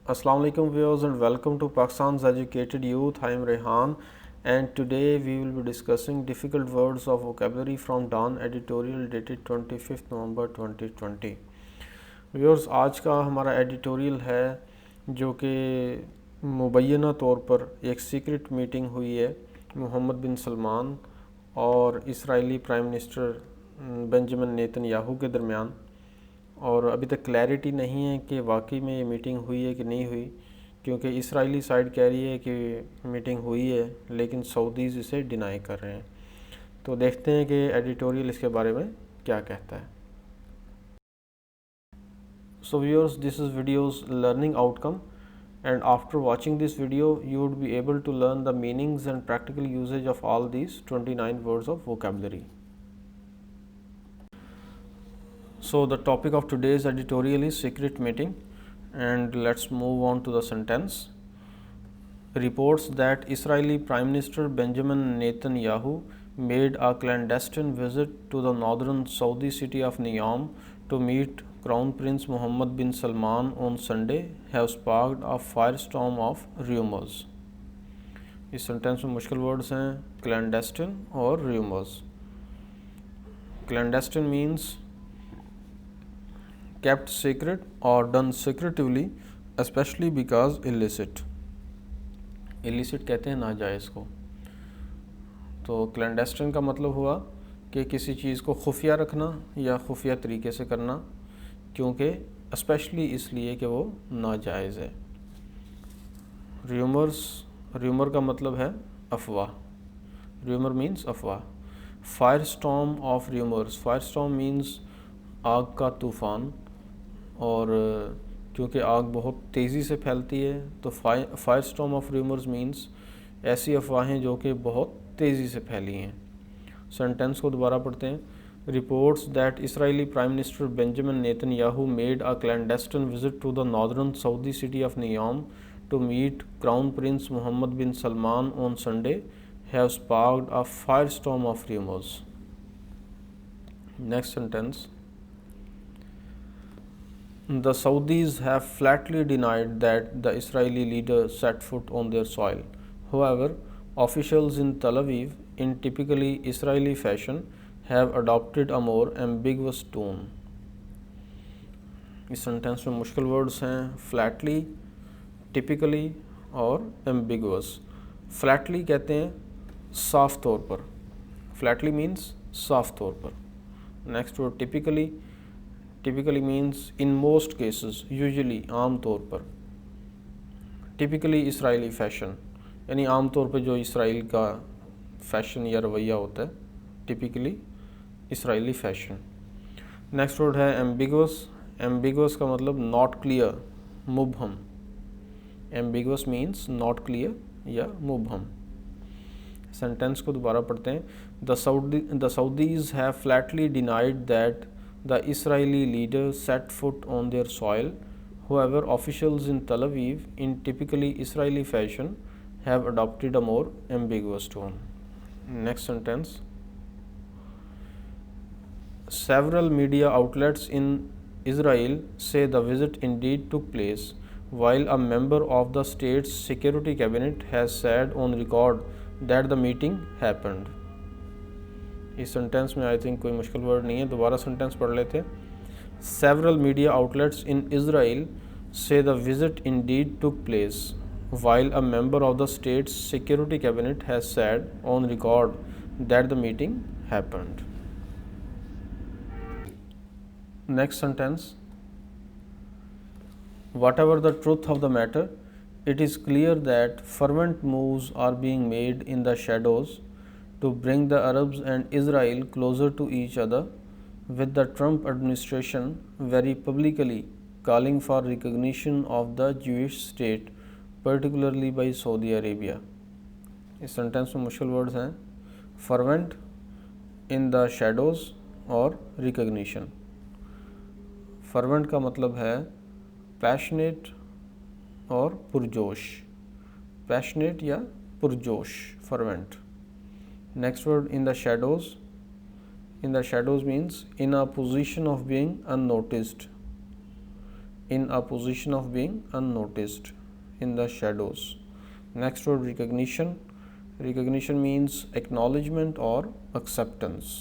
Assalamu alaikum viewers and welcome to Pakistan's Educated Youth. I am Rehan and today we will be discussing difficult words of vocabulary from Dawn editorial dated 25th November 2020. Viewers, आज का हमारा editorial है जो कि मुबैना तौर पर एक secret meeting हुई है मोहम्मद बिन सलमान और Israeli prime minister Benjamin Netanyahu के दरमियान, और अभी तक क्लैरिटी नहीं है कि वाकई में ये मीटिंग हुई है कि नहीं हुई, क्योंकि इसराइली साइड कह रही है कि मीटिंग हुई है लेकिन सऊदीज़ इसे डिनाई कर रहे हैं। तो देखते हैं कि एडिटोरियल इसके बारे में क्या कहता है। So viewers, this is videos learning outcome and after watching this video you would be able to learn the meanings and practical usage of all these 29 words of vocabulary. So the topic of today's editorial is secret meeting, and let's move on to the sentence. Reports that Israeli Prime Minister Benjamin Netanyahu made a clandestine visit to the northern Saudi city of Neom to meet Crown Prince Mohammed bin Salman on Sunday have sparked a firestorm of rumors. इस sentence में मुश्किल words हैं clandestine और rumors. Clandestine means kept secret or done secretively, especially because illicit. illicit कहते हैं नाजायज़ को। तो clandestine का मतलब हुआ कि किसी चीज़ को खुफिया रखना या खुफिया तरीके से करना, क्योंकि स्पेशली इसलिए कि वो नाजायज़ है। रूमर का मतलब है अफवाह। रूमर मीन्स अफवाह। Fire storm of rumours. Fire storm means आग का तूफ़ान, और क्योंकि आग बहुत तेज़ी से फैलती है तो fire storm of rumours means ऐसी अफवाहें जो कि बहुत तेज़ी से फैली हैं। सेंटेंस को दोबारा पढ़ते हैं। Reports that Israeli prime minister Benjamin Netanyahu made a clandestine visit to the northern Saudi city of Neom to meet crown prince Mohammed bin Salman on Sunday have sparked a firestorm of rumours. Next sentence. The Saudis have flatly denied that the Israeli leader set foot on their soil. However, officials in Tel Aviv, in typically Israeli fashion, have adopted a more ambiguous tone. इस sentence में मुश्किल words हैं Flatley, typically और ambiguous. Flatley कहते हैं साफ तौर पर। फ्लैटली मीन्स साफ तौर पर। Next word typically. Typically means in most cases, usually आम तौर पर। टिपिकली इसराइली फ़ैशन यानी आम तौर पर जो इसराइल का फ़ैशन या रवैया होता है, typically Israeli fashion. Next word है एम्बिगुअस। एम्बिगुअस का मतलब नॉट क्लियर, मुबहम। एम्बिगुअस मीन्स नॉट क्लियर या मुबहम। सेंटेंस को दोबारा पढ़ते हैं। The Saudis have flatly denied that the Israeli leader set foot on their soil. However, officials in Tel Aviv, in typically Israeli fashion, have adopted a more ambiguous tone. Next sentence. Several media outlets in Israel say the visit indeed took place, while a member of the state's security cabinet has said on record that the meeting happened. इस sentence में I think कोई मुश्किल word नहीं है। दोबारा sentence पढ़ लेते हैं। Several media outlets in Israel say the visit indeed took place while a member of the state's security cabinet has said on record that the meeting happened. Next sentence. Whatever the truth of the matter, it is clear that fervent moves are being made in the shadows to bring the Arabs and Israel closer to each other, with the Trump administration very publicly calling for recognition of the Jewish state, particularly by Saudi Arabia. इस sentence में मुश्किल words हैं fervent, in the shadows और recognition. fervent का मतलब है passionate और पुरजोश। passionate या पुरजोश, fervent. Next word, in the shadows. In the shadows means in a position of being unnoticed. in a position of being unnoticed, in the shadows. Next word, recognition. Recognition means acknowledgement or acceptance.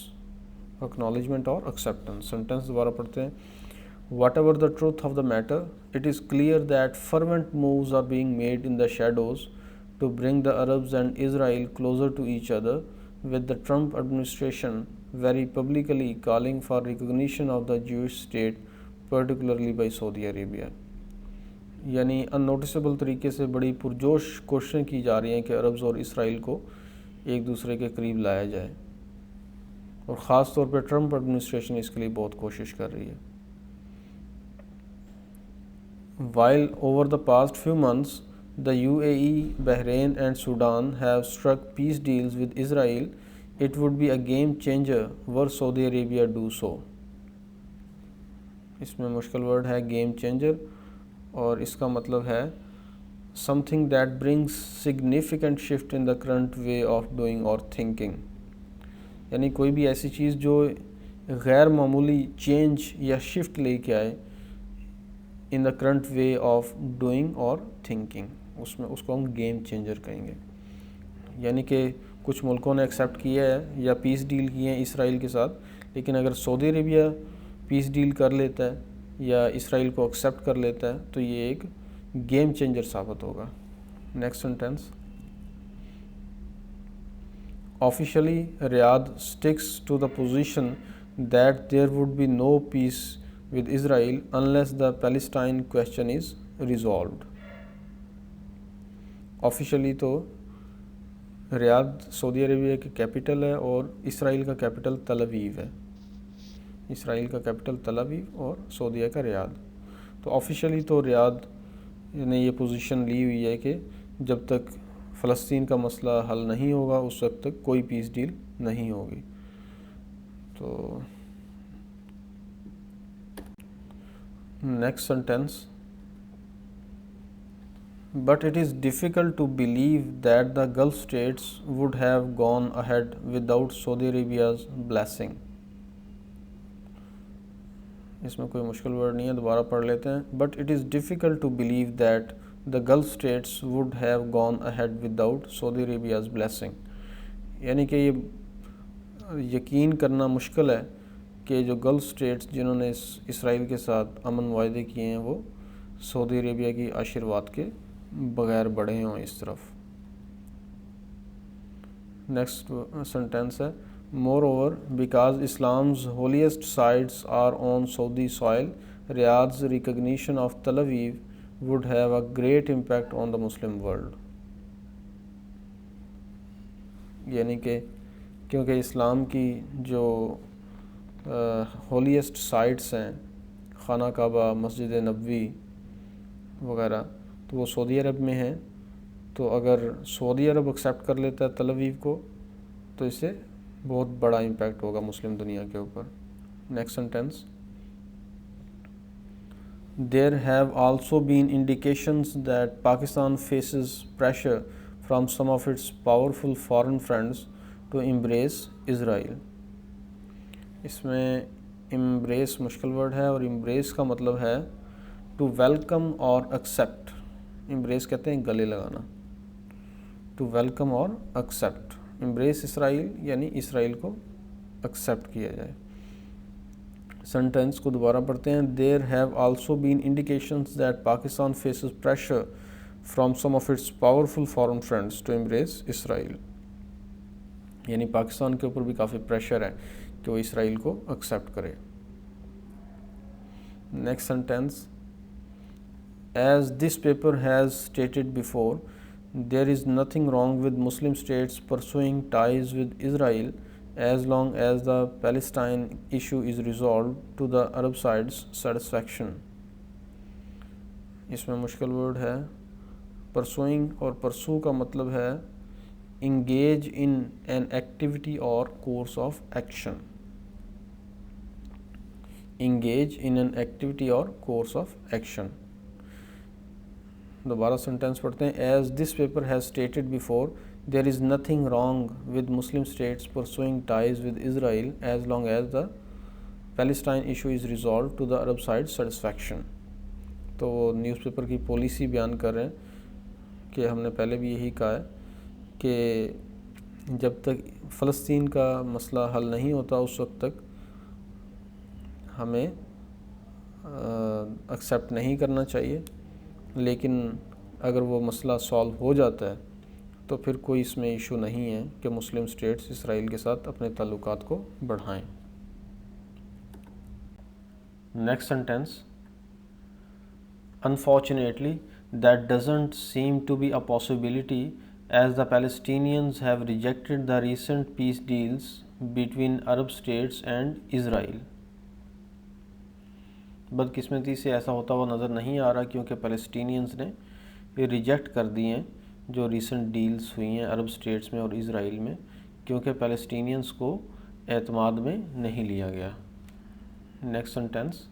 Acknowledgement or acceptance. Sentence दोबारा पढ़ते हैं. Whatever the truth of the matter, it is clear that fervent moves are being made in the shadows to bring the Arabs and Israel closer to each other, with the Trump administration very publicly calling for recognition of the Jewish state, particularly by Saudi Arabia. यानी अननोटिसेबल तरीके से बड़ी पुरजोश कोशिशें की जा रही हैं कि अरब्स और इसराइल को एक दूसरे के करीब लाया जाए, और ख़ास तौर पर ट्रंप एडमिनिस्ट्रेशन इसके लिए बहुत कोशिश कर रही है. While over the past few months, the UAE, Bahrain and Sudan have struck peace deals with Israel, it would be a game changer were Saudi Arabia do so. इसमें मुश्किल वर्ड है गेम चेंजर, और इसका मतलब है something that brings significant shift in the current way of doing or thinking. यानी कोई भी ऐसी चीज़ जो गैर मामूली चेंज या शिफ्ट लेके आए in the current way of doing और थिंकिंग, उसमें उसको हम गेम चेंजर कहेंगे. यानी कि कुछ मुल्कों ने एक्सेप्ट किया है या पीस डील किए हैं इसराइल के साथ, लेकिन अगर सऊदी अरेबिया पीस डील कर लेता है या इसराइल को एक्सेप्ट कर लेता है तो ये एक गेम चेंजर साबित होगा. Next sentence. Officially Riyadh sticks to the position that there would be no peace with Israel unless the Palestine question is resolved. Officially तो रियाद सऊदी अरेबिया की कैपिटल है और इसराइल का कैपिटल तल अवीव है. Israel का कैपिटल तल अवीव और सऊदीया का रियाद. तो ऑफिशियली तो रियाद ने ये पोजीशन ली हुई है कि जब तक फ़लस्तीन का मसला हल नहीं होगा उस वक्त तक कोई पीस डील नहीं होगी. तो next sentence. But it is difficult to believe that the Gulf states would have gone ahead without Saudi Arabia's blessing. इसमें कोई मुश्किल वर्ड नहीं है, दोबारा पढ़ लेते हैं. But it is difficult to believe that the Gulf states would have gone ahead without Saudi Arabia's blessing. यानी कि ये यकीन करना मुश्किल है कि जो गल्फ स्टेट्स जिन्होंने इसराइल के साथ अमन वायदे किए हैं वो सऊदी अरेबिया की आशीर्वाद के बगैर बढ़े हों इस तरफ. नेक्स्ट सेंटेंस है. Moreover because Islam's holiest sites are on Saudi soil, Riyadh's recognition of Tel Aviv would have a great impact on the Muslim world. यानी कि क्योंकि इस्लाम की जो होलीस्ट साइट्स हैं, खाना काबा, मस्जिद नबवी वगैरह, तो वो सऊदी अरब में हैं. तो अगर सऊदी अरब एक्सेप्ट कर लेता है तल अवीव को तो इससे बहुत बड़ा इम्पैक्ट होगा मुस्लिम दुनिया के ऊपर. Next sentence. There have also been indications that Pakistan faces pressure from some of its powerful foreign friends to embrace Israel. इसमें एम्ब्रेस मुश्किल वर्ड है और एम्ब्रेस का मतलब है टू वेलकम और एक्सेप्ट. एम्ब्रेस कहते हैं गले लगाना. टू वेलकम और एक्सेप्ट. एम्ब्रेस इसराइल यानी इसराइल को एक्सेप्ट किया जाए. सेंटेंस को दोबारा पढ़ते हैं. There have also been indications that Pakistan faces pressure from some of its powerful foreign friends to embrace Israel. यानी पाकिस्तान के ऊपर भी काफ़ी प्रेशर है कि वो इसराइल को एक्सेप्ट करे. Next sentence. As this paper has stated before, there is nothing wrong with Muslim states pursuing ties with Israel as long as the Palestine issue is resolved to the Arab side's satisfaction. इसमें मुश्किल word है. Pursuing और परसू का मतलब है engage in an activity or course of action. Engage in an activity or course of action. दोबारा sentence पढ़ते हैं. As this paper has stated before, there is nothing wrong with Muslim states pursuing ties with Israel as long as the Palestine issue is resolved to the Arab side's satisfaction. तो वो newspaper की policy बयान कर रहे हैं कि हमने पहले भी यही कहा है कि जब तक फ़लस्तीन का मसला हल नहीं होता उस वक्त तक हमें एक्सेप्ट नहीं करना चाहिए, लेकिन अगर वो मसला सॉल्व हो जाता है तो फिर कोई इसमें इशू नहीं है कि मुस्लिम स्टेट्स इसराइल के साथ अपने ताल्लुकात को बढ़ाएं। Next sentence, unfortunately that doesn't seem to be a possibility as the Palestinians have rejected the recent peace deals between Arab states and Israel। बदकिस्मती से ऐसा होता हुआ नज़र नहीं आ रहा, क्योंकि पैलेस्टीनियंस ने ये रिजेक्ट कर दिए हैं जो रीसेंट डील्स हुई हैं अरब स्टेट्स में और इसराइल में, क्योंकि पैलेस्टीनियंस को एतमाद में नहीं लिया गया। Next sentence,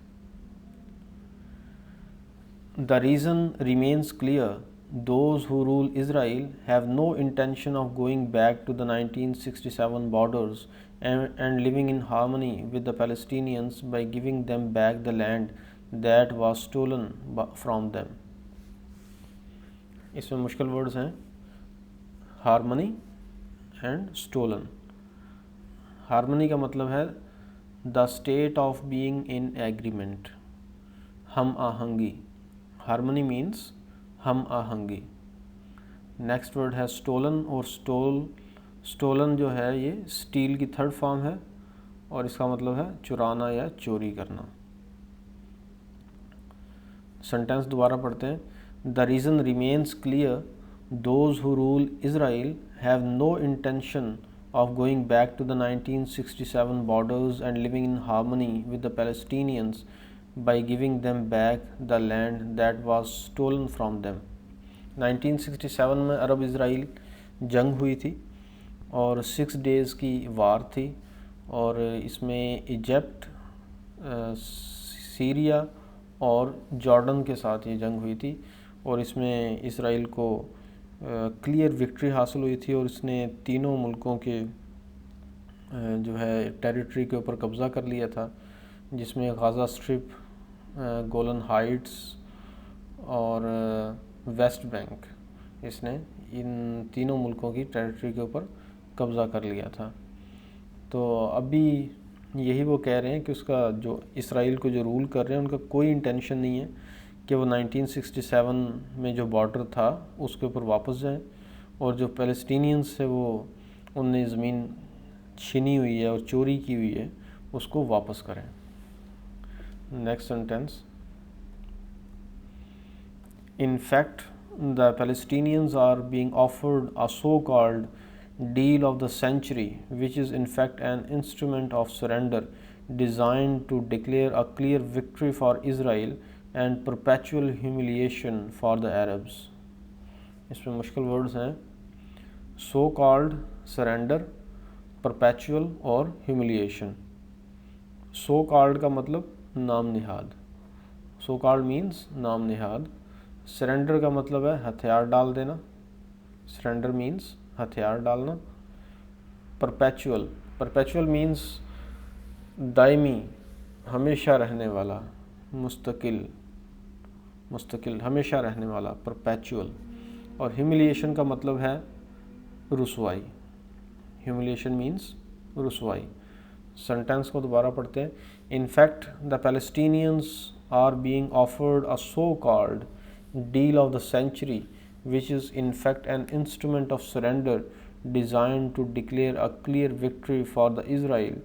the reason remains clear, those who rule Israel have no intention of going back to the 1967 borders and living in harmony with the Palestinians by giving them back the land that was stolen from them। इसमें मुश्किल words हैं harmony and stolen. Harmony का मतलब है the state of being in agreement, हम आहंगी। Harmony means हम आहंगी। Next word है stolen, और स्टोलन जो है ये स्टील की थर्ड फॉर्म है और इसका मतलब है चुराना या चोरी करना। सेंटेंस दोबारा पढ़ते हैं, the reason remains clear, those who rule Israel have no intention of going back to the 1967 borders and living in harmony with the Palestinians by giving them back the land that was stolen from them। 1967 में अरब Israel जंग हुई थी और 6 days की वार थी, और इसमें Egypt, Syria और जॉर्डन के साथ ये जंग हुई थी, और इसमें इसराइल को क्लियर विक्ट्री हासिल हुई थी और इसने तीनों मुल्कों के जो है टेरिटरी के ऊपर कब्ज़ा कर लिया था, जिसमें गाज़ा स्ट्रिप, गोलन हाइट्स और वेस्ट बैंक, इसने इन तीनों मुल्कों की टेरिटरी के ऊपर कब्ज़ा कर लिया था। तो अभी यही वो कह रहे हैं कि उसका जो इसराइल को जो रूल कर रहे हैं उनका कोई इंटेंशन नहीं है कि वो 1967 में जो बॉर्डर था उसके ऊपर वापस जाएं, और जो पैलेस्टीनियंस है वो उनने ज़मीन छीनी हुई है और चोरी की हुई है उसको वापस करें। Next sentence, in fact the Palestinians are being offered a so called deal of the century, which is in fact an instrument of surrender designed to declare a clear victory for Israel and perpetual humiliation for the Arabs। इसमें मुश्किल words हैं so called, surrender, perpetual और humiliation। so called का मतलब नाम निहाद, so called means नाम निहाद। surrender का मतलब है हथियार डाल देना, surrender means हथियार डालना। परपेचुअल मीन्स दायमी, हमेशा रहने वाला, मुस्तकिल हमेशा रहने वाला, परपेचुअल। और ह्यूमिलिएशन का मतलब है रुसवाई, ह्यूमिलिएशन मीन्स रुसवाई। सेंटेंस को दोबारा पढ़ते हैं, in fact the Palestinians are being offered a so called deal of the century which is in fact an instrument of surrender designed to declare a clear victory for the Israel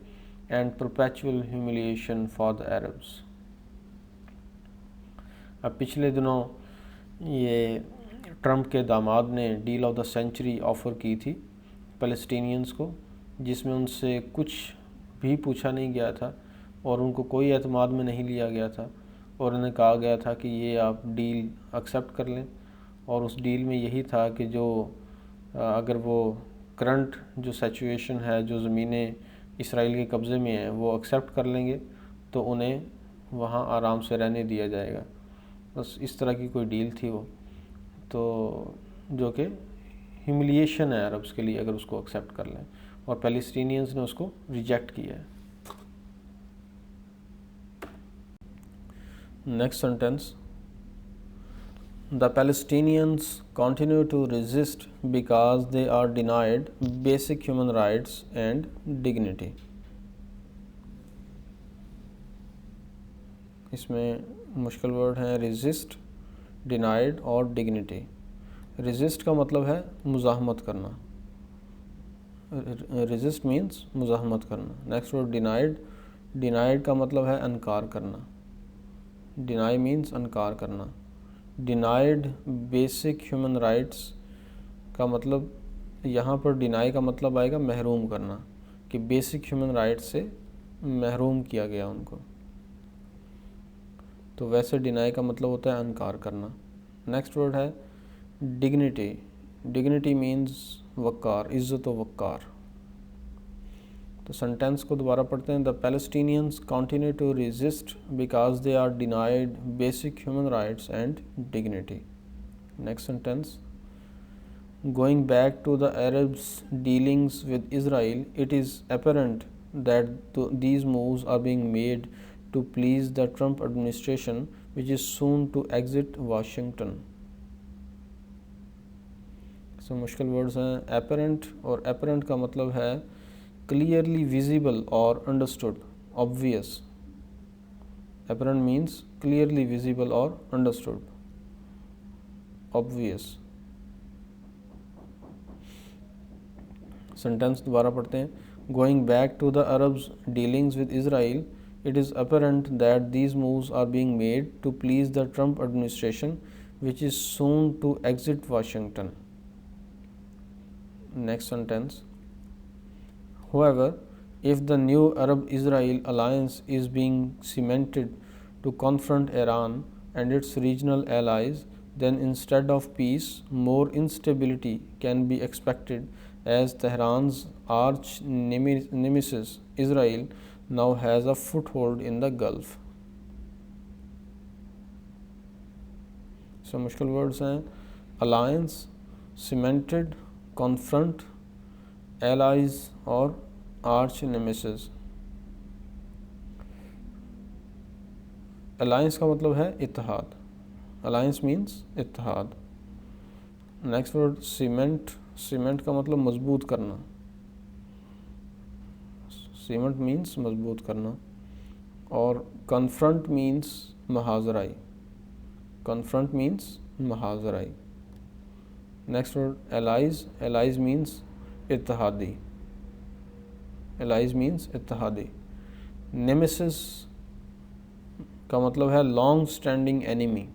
and perpetual humiliation for the Arabs। अब पिछले दिनों ये Trump के दामाद ने deal of the century offer की थी Palestinians को, जिसमें उनसे कुछ भी पूछा नहीं गया था और उनको कोई एतमाद में नहीं लिया गया था, और उन्हें कहा गया था कि ये आप डील एक्सेप्ट कर लें। और उस डील में यही था कि जो अगर वो करंट जो सिचुएशन है, जो ज़मीनें इसराइल के कब्ज़े में हैं वो एक्सेप्ट कर लेंगे तो उन्हें वहाँ आराम से रहने दिया जाएगा। बस इस तरह की कोई डील थी वो, तो जो कि ह्यूमिलिएशन है अरब्स के लिए अगर उसको एक्सेप्ट कर लें, और पैलेस्टीनियंस ने उसको रिजेक्ट किया है। Next sentence, The Palestinians continue to resist because they are denied basic human rights and dignity. इसमें मुश्किल वर्ड हैं resist, denied और dignity. resist का मतलब है मुज़ाहमत करना. resist means मुज़ाहमत करना. next word denied. denied का मतलब है इनकार करना. deny means इनकार करना. denied basic human rights का मतलब यहाँ पर deny का मतलब आएगा महरूम करना, कि basic human rights से महरूम किया गया उनको. तो वैसे deny का मतलब होता है इनकार करना. नेक्स्ट वर्ड है dignity. dignity means वक़ार, इज़्ज़त व वक़ार. तो सेंटेंस को दोबारा पढ़ते हैं. The Palestinians continue to resist because they are denied basic human rights and dignity. Next sentence. Going back to the Arabs dealings with Israel, it is apparent that these moves are being made to please the Trump administration which is soon to exit Washington. So मुश्किल words हैं. Apparent और apparent का मतलब है clearly visible or understood, obvious. Apparent means clearly visible or understood, obvious. Sentence दोबारा पढ़ते हैं. Going back to the Arabs' dealings with Israel, it is apparent that these moves are being made to please the Trump administration, which is soon to exit Washington. Next sentence. However, if the new Arab-Israel alliance is being cemented to confront Iran and its regional allies, then instead of peace, more instability can be expected as Tehran's arch nemesis Israel now has a foothold in the Gulf. So मुश्किल words हैं. alliance, cemented, confront, allies और arch nemesis. alliance का मतलब है इत्तेहाद. alliance means इत्तेहाद. Next word cement. Cement का मतलब मजबूत करना. सीमेंट मीन्स मजबूत करना. और कन्फ्रंट मीन्स महाजराई. कन्फ्रंट मीन्स महाजराई. Next word allies. Allies means इत्तेहादी. एलाइज मीन्स इत्तेहादी. नेमेसिस का मतलब है long standing enemy.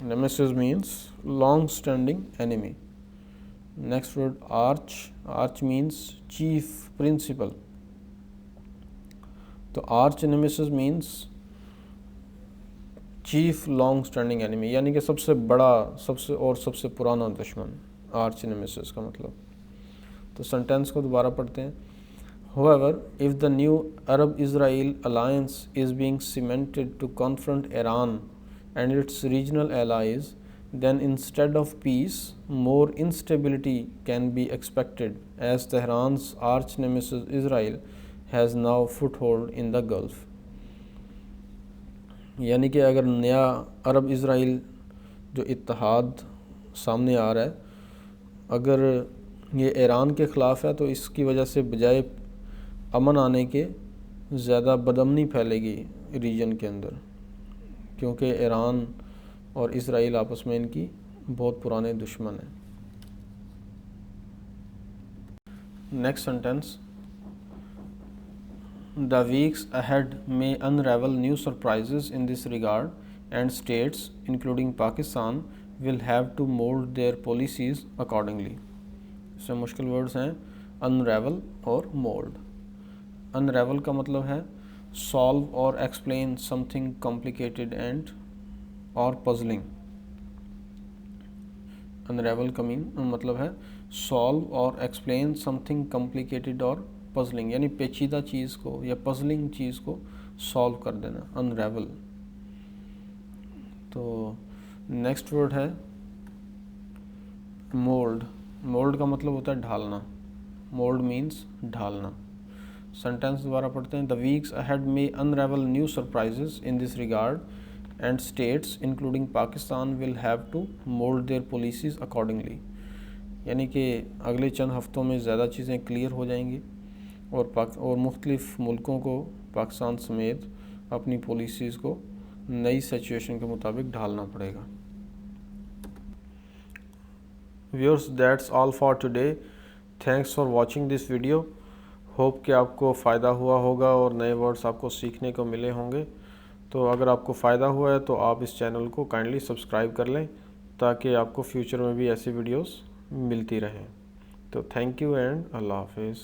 Nemesis means long standing enemy. Next word arch. Arch means chief, principal. तो arch nemesis means chief long standing enemy, यानी कि सबसे बड़ा, सबसे पुराना दुश्मन. आर्च नेमेसिस का मतलब. तो सेंटेंस को दोबारा पढ़ते हैं. However, if the new Arab-Israel alliance is being cemented to confront Iran and its regional allies, then instead of peace, more instability can be expected as Tehran's arch nemesis Israel has now foothold in the Gulf. यानी कि अगर नया अरब Israel जो इत्तेहाद सामने आ रहा है, अगर ये ईरान के ख़िलाफ़ है, तो इसकी वजह से बजाय अमन आने के ज़्यादा बदअमनी फैलेगी रीजन के अंदर, क्योंकि ईरान और इज़राइल आपस में इनकी बहुत पुराने दुश्मन हैं. Next sentence. The weeks ahead may unravel new surprises in this regard and states including Pakistan will have to mould their policies accordingly. इससे मुश्किल वर्ड्स हैं अनरेवल और मोल्ड. अनरेवल का मतलब है सॉल्व और एक्सप्लेन समथिंग कॉम्प्लिकेटेड एंड और पजलिंग. अनरेवल का मतलब है सॉल्व और एक्सप्लेन समथिंग कॉम्प्लिकेटेड और पजलिंग, यानी पेचीदा चीज़ को या पजलिंग चीज़ को सॉल्व कर देना. अनरेवल. तो नेक्स्ट वर्ड है मोल्ड. मोल्ड का मतलब होता है ढालना. मोल्ड मीन्स ढालना. सेंटेंस दोबारा पढ़ते हैं. The weeks ahead may unravel new surprises in this regard and states including Pakistan will have to mould their policies accordingly. यानी कि अगले चंद हफ्तों में ज़्यादा चीज़ें क्लियर हो जाएंगी और मुख्तलिफ़ मुल्कों को पाकिस्तान समेत अपनी पॉलिसीज़ को नई सिचुएशन के मुताबिक ढालना पड़ेगा। Viewers, that's all for today. Thanks for watching this video. Hope कि आपको फ़ायदा हुआ होगा और नए वर्ड्स आपको सीखने को मिले होंगे। तो अगर आपको फ़ायदा हुआ है तो आप इस चैनल को काइंडली सब्सक्राइब कर लें ताकि आपको फ्यूचर में भी ऐसी वीडियोस मिलती रहें। तो थैंक यू एंड अल्लाह हाफिज़।